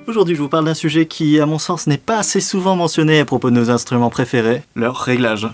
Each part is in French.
Aujourd'hui, je vous parle d'un sujet qui, à mon sens, n'est pas assez souvent mentionné à propos de nos instruments préférés, leur réglage.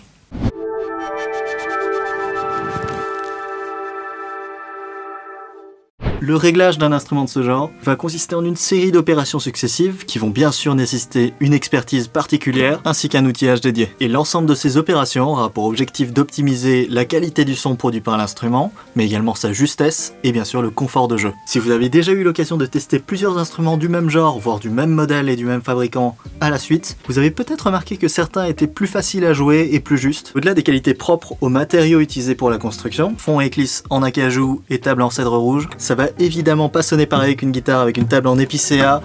Le réglage d'un instrument de ce genre va consister en une série d'opérations successives qui vont bien sûr nécessiter une expertise particulière ainsi qu'un outillage dédié. Et l'ensemble de ces opérations aura pour objectif d'optimiser la qualité du son produit par l'instrument, mais également sa justesse et bien sûr le confort de jeu. Si vous avez déjà eu l'occasion de tester plusieurs instruments du même genre, voire du même modèle et du même fabricant à la suite, vous avez peut-être remarqué que certains étaient plus faciles à jouer et plus justes. Au-delà des qualités propres aux matériaux utilisés pour la construction, fond et clisse en acajou et table en cèdre rouge, ça va évidemment pas sonner pareil qu'une guitare avec une table en épicéa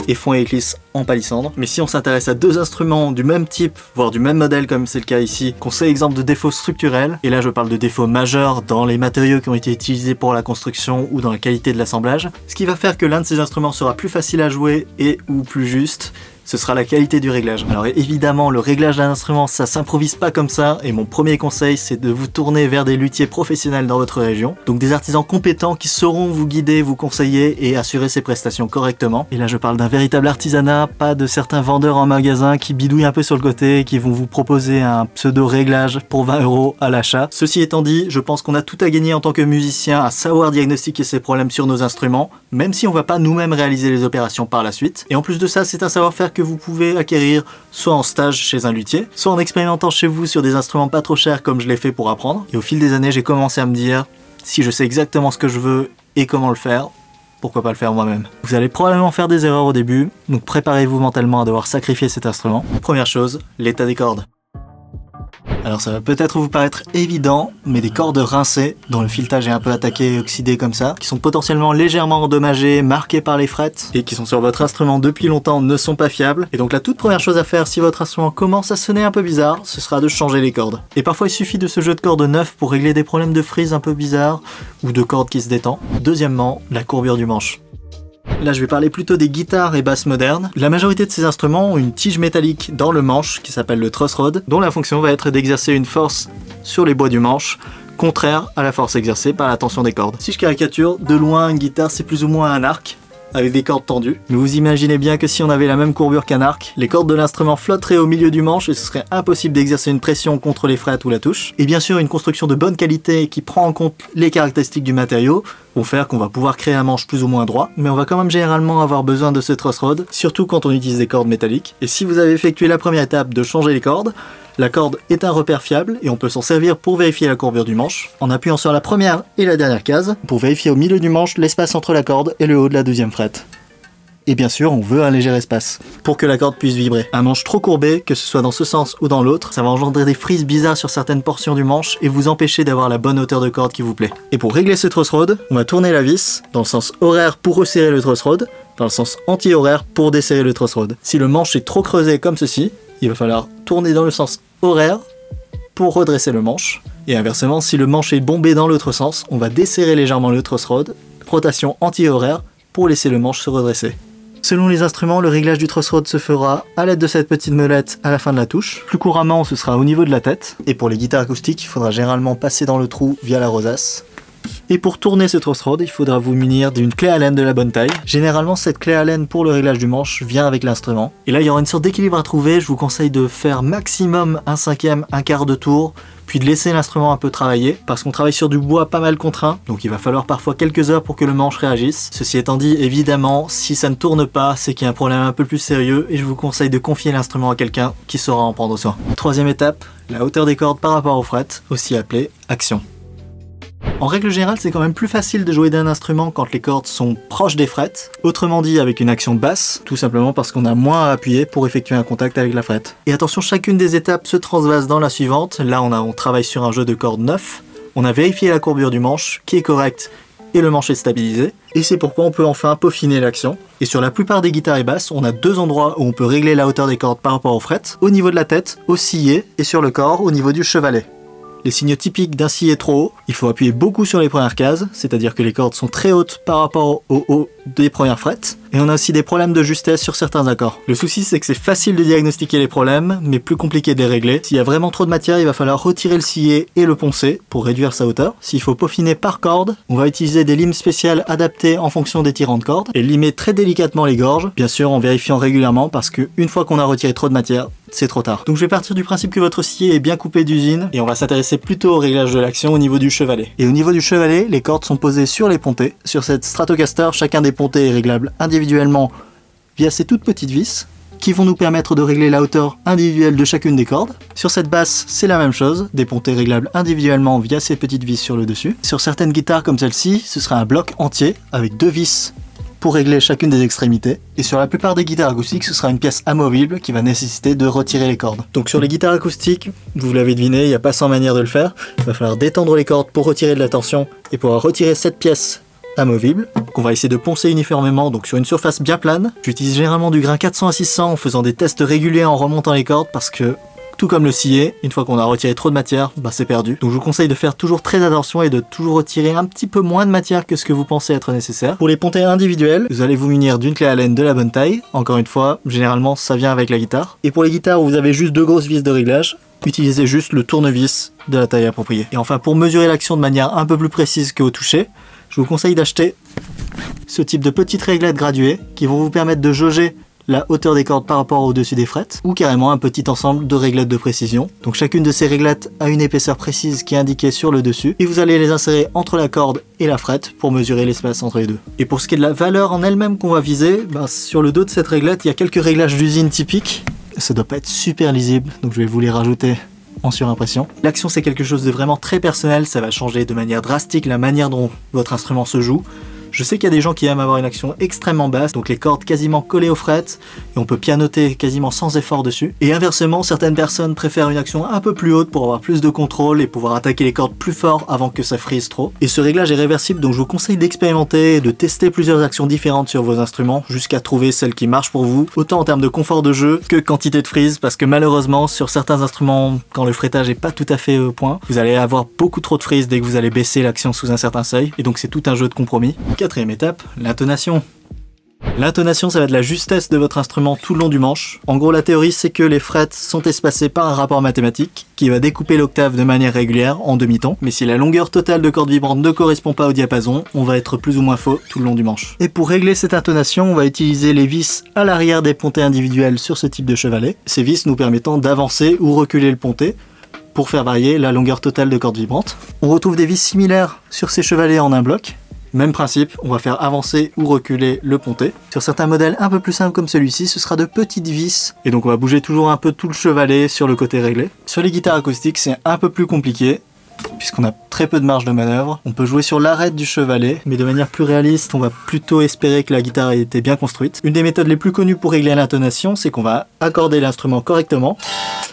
et fond et éclisse en palissandre. Mais si on s'intéresse à deux instruments du même type, voire du même modèle comme c'est le cas ici, qu'on sait exemple de défauts structurels, et là je parle de défauts majeurs dans les matériaux qui ont été utilisés pour la construction ou dans la qualité de l'assemblage, ce qui va faire que l'un de ces instruments sera plus facile à jouer et ou plus juste, ce sera la qualité du réglage. Alors évidemment, le réglage d'un instrument, ça s'improvise pas comme ça, et mon premier conseil, c'est de vous tourner vers des luthiers professionnels dans votre région, donc des artisans compétents qui sauront vous guider, vous conseiller et assurer ces prestations correctement. Et là, je parle d'un véritable artisanat, pas de certains vendeurs en magasin qui bidouillent un peu sur le côté et qui vont vous proposer un pseudo-réglage pour 20 € à l'achat. Ceci étant dit, je pense qu'on a tout à gagner en tant que musicien à savoir diagnostiquer ces problèmes sur nos instruments, même si on va pas nous-mêmes réaliser les opérations par la suite. Et en plus de ça, c'est un savoir-faire que vous pouvez acquérir soit en stage chez un luthier, soit en expérimentant chez vous sur des instruments pas trop chers comme je l'ai fait pour apprendre. Et au fil des années, j'ai commencé à me dire, si je sais exactement ce que je veux et comment le faire, pourquoi pas le faire moi-même. Vous allez probablement faire des erreurs au début, donc préparez-vous mentalement à devoir sacrifier cet instrument. Première chose, l'état des cordes. Alors ça va peut-être vous paraître évident, mais des cordes rincées, dont le filetage est un peu attaqué et oxydé comme ça, qui sont potentiellement légèrement endommagées, marquées par les frettes, et qui sont sur votre instrument depuis longtemps, ne sont pas fiables. Et donc la toute première chose à faire si votre instrument commence à sonner un peu bizarre, ce sera de changer les cordes. Et parfois il suffit de ce jeu de cordes neuf pour régler des problèmes de frise un peu bizarres, ou de cordes qui se détendent. Deuxièmement, la courbure du manche. Là, je vais parler plutôt des guitares et basses modernes. La majorité de ces instruments ont une tige métallique dans le manche, qui s'appelle le truss rod, dont la fonction va être d'exercer une force sur les bois du manche, contraire à la force exercée par la tension des cordes. Si je caricature, de loin, une guitare, c'est plus ou moins un arc, avec des cordes tendues. Mais vous imaginez bien que si on avait la même courbure qu'un arc, les cordes de l'instrument flotteraient au milieu du manche et ce serait impossible d'exercer une pression contre les frettes ou la touche. Et bien sûr, une construction de bonne qualité qui prend en compte les caractéristiques du matériau vont faire qu'on va pouvoir créer un manche plus ou moins droit, mais on va quand même généralement avoir besoin de ce truss rod, surtout quand on utilise des cordes métalliques. Et si vous avez effectué la première étape de changer les cordes, la corde est un repère fiable et on peut s'en servir pour vérifier la courbure du manche en appuyant sur la première et la dernière case pour vérifier au milieu du manche l'espace entre la corde et le haut de la deuxième frette. Et bien sûr, on veut un léger espace pour que la corde puisse vibrer. Un manche trop courbé, que ce soit dans ce sens ou dans l'autre, ça va engendrer des frises bizarres sur certaines portions du manche et vous empêcher d'avoir la bonne hauteur de corde qui vous plaît. Et pour régler ce truss rod, on va tourner la vis dans le sens horaire pour resserrer le truss rod, dans le sens anti-horaire pour desserrer le truss rod. Si le manche est trop creusé comme ceci, il va falloir tourner dans le sens horaire pour redresser le manche. Et inversement, si le manche est bombé dans l'autre sens, on va desserrer légèrement le truss rod, rotation anti-horaire pour laisser le manche se redresser. Selon les instruments, le réglage du truss rod se fera à l'aide de cette petite molette à la fin de la touche. Plus couramment, ce sera au niveau de la tête. Et pour les guitares acoustiques, il faudra généralement passer dans le trou via la rosace. Et pour tourner ce truss rod, il faudra vous munir d'une clé Allen de la bonne taille. Généralement, cette clé Allen pour le réglage du manche vient avec l'instrument. Et là, il y aura une sorte d'équilibre à trouver. Je vous conseille de faire maximum un cinquième, un quart de tour, puis de laisser l'instrument un peu travailler, parce qu'on travaille sur du bois pas mal contraint, donc il va falloir parfois quelques heures pour que le manche réagisse. Ceci étant dit, évidemment, si ça ne tourne pas, c'est qu'il y a un problème un peu plus sérieux, et je vous conseille de confier l'instrument à quelqu'un qui saura en prendre soin. Troisième étape, la hauteur des cordes par rapport aux frettes, aussi appelée action. En règle générale, c'est quand même plus facile de jouer d'un instrument quand les cordes sont proches des frettes, autrement dit avec une action basse, tout simplement parce qu'on a moins à appuyer pour effectuer un contact avec la frette. Et attention, chacune des étapes se transvase dans la suivante. Là, on travaille sur un jeu de cordes neuf, on a vérifié la courbure du manche, qui est correcte, et le manche est stabilisé, et c'est pourquoi on peut enfin peaufiner l'action. Et sur la plupart des guitares et basses, on a deux endroits où on peut régler la hauteur des cordes par rapport aux frettes, au niveau de la tête, au sillet, et sur le corps, au niveau du chevalet. Les signaux typiques d'un scié trop haut, il faut appuyer beaucoup sur les premières cases, c'est-à-dire que les cordes sont très hautes par rapport au haut des premières frettes. Et on a aussi des problèmes de justesse sur certains accords. Le souci, c'est que c'est facile de diagnostiquer les problèmes, mais plus compliqué de les régler. S'il y a vraiment trop de matière, il va falloir retirer le scié et le poncer pour réduire sa hauteur. S'il faut peaufiner par corde, on va utiliser des limes spéciales adaptées en fonction des tirants de cordes et limer très délicatement les gorges, bien sûr en vérifiant régulièrement parce que une fois qu'on a retiré trop de matière, c'est trop tard. Donc je vais partir du principe que votre scié est bien coupé d'usine et on va s'intéresser plutôt au réglage de l'action au niveau du chevalet. Et au niveau du chevalet, les cordes sont posées sur les pontées. Sur cette Stratocaster, chacun des pontées est réglable individuellement via ces toutes petites vis qui vont nous permettre de régler la hauteur individuelle de chacune des cordes. Sur cette basse, c'est la même chose, des pontées réglables individuellement via ces petites vis sur le dessus. Sur certaines guitares comme celle-ci, ce sera un bloc entier avec 2 vis pour régler chacune des extrémités. Et sur la plupart des guitares acoustiques, ce sera une pièce amovible qui va nécessiter de retirer les cordes. Donc sur les guitares acoustiques, vous l'avez deviné, il n'y a pas 100 manières de le faire. Il va falloir détendre les cordes pour retirer de la tension et pouvoir retirer cette pièce amovible qu'on va essayer de poncer uniformément, donc sur une surface bien plane. J'utilise généralement du grain 400 à 600 en faisant des tests réguliers en remontant les cordes parce que tout comme le scié, une fois qu'on a retiré trop de matière, c'est perdu. Donc je vous conseille de faire toujours très attention et de toujours retirer un petit peu moins de matière que ce que vous pensez être nécessaire. Pour les pontées individuelles, vous allez vous munir d'une clé Allen de la bonne taille. Encore une fois, généralement ça vient avec la guitare. Et pour les guitares où vous avez juste 2 grosses vis de réglage, utilisez juste le tournevis de la taille appropriée. Et enfin, pour mesurer l'action de manière un peu plus précise qu'au toucher, je vous conseille d'acheter ce type de petites réglettes graduées qui vont vous permettre de jauger la hauteur des cordes par rapport au-dessus des frettes, ou carrément un petit ensemble de réglettes de précision. Donc chacune de ces réglettes a une épaisseur précise qui est indiquée sur le dessus, et vous allez les insérer entre la corde et la frette pour mesurer l'espace entre les deux. Et pour ce qui est de la valeur en elle-même qu'on va viser, sur le dos de cette réglette, il y a quelques réglages d'usine typiques. Ça doit pas être super lisible, donc je vais vous les rajouter en surimpression. L'action, c'est quelque chose de vraiment très personnel, ça va changer de manière drastique la manière dont votre instrument se joue. Je sais qu'il y a des gens qui aiment avoir une action extrêmement basse, donc les cordes quasiment collées aux frettes, et on peut pianoter quasiment sans effort dessus. Et inversement, certaines personnes préfèrent une action un peu plus haute pour avoir plus de contrôle et pouvoir attaquer les cordes plus fort avant que ça frise trop. Et ce réglage est réversible, donc je vous conseille d'expérimenter et de tester plusieurs actions différentes sur vos instruments jusqu'à trouver celle qui marche pour vous, autant en termes de confort de jeu que quantité de frise, parce que malheureusement, sur certains instruments, quand le fretage est pas tout à fait au point, vous allez avoir beaucoup trop de frise dès que vous allez baisser l'action sous un certain seuil, et donc c'est tout un jeu de compromis. Quatrième étape, l'intonation. L'intonation, ça va être la justesse de votre instrument tout le long du manche. En gros, la théorie, c'est que les frettes sont espacées par un rapport mathématique qui va découper l'octave de manière régulière en demi-ton. Mais si la longueur totale de cordes vibrantes ne correspond pas au diapason, on va être plus ou moins faux tout le long du manche. Et pour régler cette intonation, on va utiliser les vis à l'arrière des pontées individuelles sur ce type de chevalet. Ces vis nous permettant d'avancer ou reculer le pontet pour faire varier la longueur totale de cordes vibrantes. On retrouve des vis similaires sur ces chevalets en un bloc. Même principe, on va faire avancer ou reculer le pontet. Sur certains modèles un peu plus simples comme celui-ci, ce sera de petites vis. Et donc on va bouger toujours un peu tout le chevalet sur le côté réglé. Sur les guitares acoustiques, c'est un peu plus compliqué, puisqu'on a très peu de marge de manœuvre. On peut jouer sur l'arête du chevalet, mais de manière plus réaliste, on va plutôt espérer que la guitare ait été bien construite. Une des méthodes les plus connues pour régler l'intonation, c'est qu'on va accorder l'instrument correctement,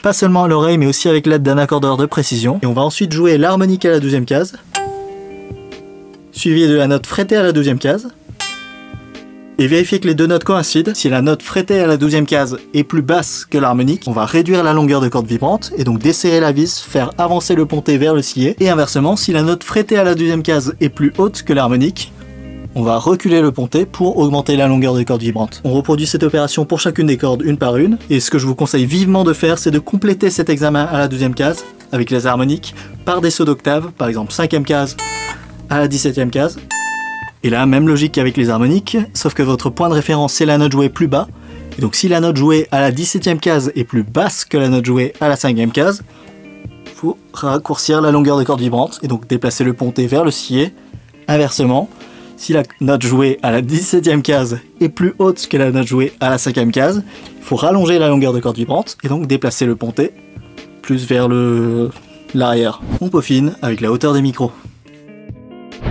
pas seulement à l'oreille, mais aussi avec l'aide d'un accordeur de précision. Et on va ensuite jouer l'harmonique à la 12e case, suivi de la note frettée à la 12e case, et vérifier que les deux notes coïncident. Si la note frettée à la 12e case est plus basse que l'harmonique, on va réduire la longueur de corde vibrante, et donc desserrer la vis, faire avancer le pontet vers le scié, et inversement, si la note frettée à la 12e case est plus haute que l'harmonique, on va reculer le pontet pour augmenter la longueur des cordes vibrantes. On reproduit cette opération pour chacune des cordes une par une, et ce que je vous conseille vivement de faire, c'est de compléter cet examen à la 12e case, avec les harmoniques, par des sauts d'octave, par exemple 5e case, à la 17e case. Et là, même logique qu'avec les harmoniques, sauf que votre point de référence c'est la note jouée plus bas. Et donc si la note jouée à la 17e case est plus basse que la note jouée à la 5e case, il faut raccourcir la longueur des cordes vibrantes et donc déplacer le pontet vers le scié. Inversement, si la note jouée à la 17e case est plus haute que la note jouée à la 5e case, il faut rallonger la longueur de cordes vibrantes et donc déplacer le pontet plus vers l'arrière. On peaufine avec la hauteur des micros.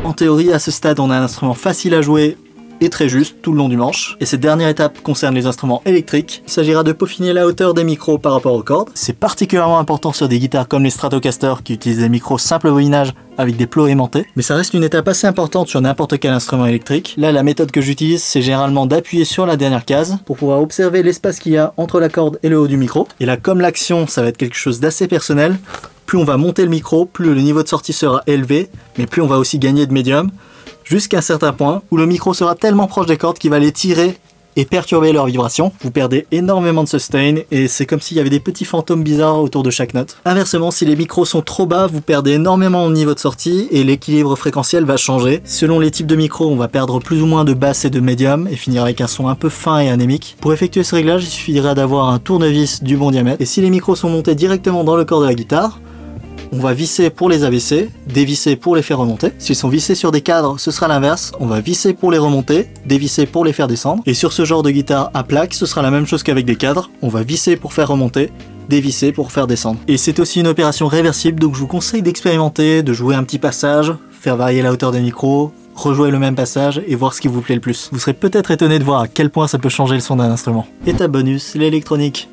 En théorie, à ce stade, on a un instrument facile à jouer et très juste tout le long du manche. Et cette dernière étape concerne les instruments électriques. Il s'agira de peaufiner la hauteur des micros par rapport aux cordes. C'est particulièrement important sur des guitares comme les Stratocaster qui utilisent des micros simple voïnage avec des plots aimantés. Mais ça reste une étape assez importante sur n'importe quel instrument électrique. Là, la méthode que j'utilise, c'est généralement d'appuyer sur la dernière case pour pouvoir observer l'espace qu'il y a entre la corde et le haut du micro. Et là, comme l'action, ça va être quelque chose d'assez personnel, plus on va monter le micro, plus le niveau de sortie sera élevé, mais plus on va aussi gagner de médium, jusqu'à un certain point où le micro sera tellement proche des cordes qu'il va les tirer et perturber leur vibration. Vous perdez énormément de sustain et c'est comme s'il y avait des petits fantômes bizarres autour de chaque note. Inversement, si les micros sont trop bas, vous perdez énormément au niveau de sortie et l'équilibre fréquentiel va changer. Selon les types de micros, on va perdre plus ou moins de basse et de médium et finir avec un son un peu fin et anémique. Pour effectuer ce réglage, il suffira d'avoir un tournevis du bon diamètre. Et si les micros sont montés directement dans le corps de la guitare, on va visser pour les abaisser, dévisser pour les faire remonter. S'ils sont vissés sur des cadres, ce sera l'inverse. On va visser pour les remonter, dévisser pour les faire descendre. Et sur ce genre de guitare à plaque, ce sera la même chose qu'avec des cadres. On va visser pour faire remonter, dévisser pour faire descendre. Et c'est aussi une opération réversible, donc je vous conseille d'expérimenter, de jouer un petit passage, faire varier la hauteur des micros, rejouer le même passage et voir ce qui vous plaît le plus. Vous serez peut-être étonné de voir à quel point ça peut changer le son d'un instrument. Étape bonus, l'électronique.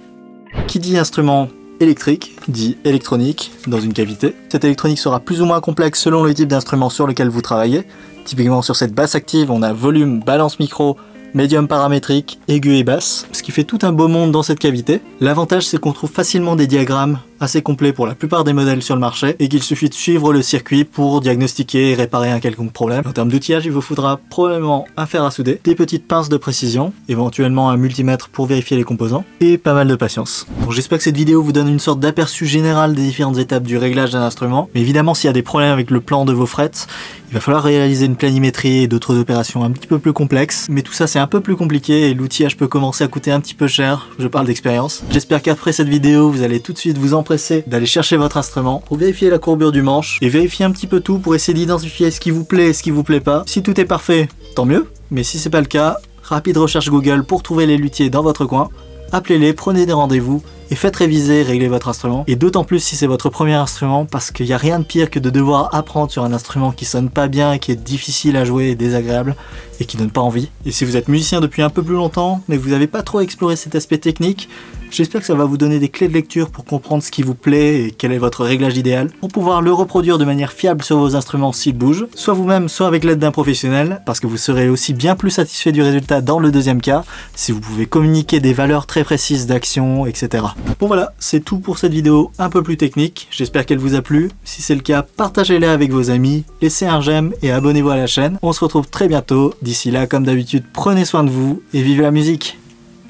Qui dit instrument électrique, dit électronique, dans une cavité. Cette électronique sera plus ou moins complexe selon le type d'instrument sur lequel vous travaillez. Typiquement sur cette basse active, on a volume, balance micro, médium paramétrique, aigu et basse, ce qui fait tout un beau monde dans cette cavité. L'avantage, c'est qu'on trouve facilement des diagrammes assez complets pour la plupart des modèles sur le marché et qu'il suffit de suivre le circuit pour diagnostiquer et réparer un quelconque problème. En termes d'outillage, il vous faudra probablement un fer à souder, des petites pinces de précision, éventuellement un multimètre pour vérifier les composants et pas mal de patience. Bon, j'espère que cette vidéo vous donne une sorte d'aperçu général des différentes étapes du réglage d'un instrument. Mais évidemment, s'il y a des problèmes avec le plan de vos frettes, il va falloir réaliser une planimétrie et d'autres opérations un petit peu plus complexes. Mais tout ça, c'est un peu plus compliqué et l'outillage peut commencer à coûter un petit peu cher. Je parle d'expérience. J'espère qu'après cette vidéo, vous allez tout de suite vous empresser d'aller chercher votre instrument pour vérifier la courbure du manche et vérifier un petit peu tout pour essayer d'identifier ce qui vous plaît et ce qui vous plaît pas. Si tout est parfait, tant mieux. Mais si c'est pas le cas, rapide recherche Google pour trouver les luthiers dans votre coin. Appelez-les, prenez des rendez-vous et faites réviser, régler votre instrument. Et d'autant plus si c'est votre premier instrument, parce qu'il n'y a rien de pire que de devoir apprendre sur un instrument qui sonne pas bien, qui est difficile à jouer et désagréable, et qui donne pas envie. Et si vous êtes musicien depuis un peu plus longtemps, mais que vous n'avez pas trop exploré cet aspect technique, j'espère que ça va vous donner des clés de lecture pour comprendre ce qui vous plaît et quel est votre réglage idéal, pour pouvoir le reproduire de manière fiable sur vos instruments s'ils bougent, soit vous-même, soit avec l'aide d'un professionnel, parce que vous serez aussi bien plus satisfait du résultat dans le deuxième cas, si vous pouvez communiquer des valeurs très précises d'action, etc. Bon voilà, c'est tout pour cette vidéo un peu plus technique, j'espère qu'elle vous a plu. Si c'est le cas, partagez-la avec vos amis, laissez un j'aime et abonnez-vous à la chaîne. On se retrouve très bientôt, d'ici là, comme d'habitude, prenez soin de vous et vivez la musique.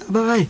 Bye bye.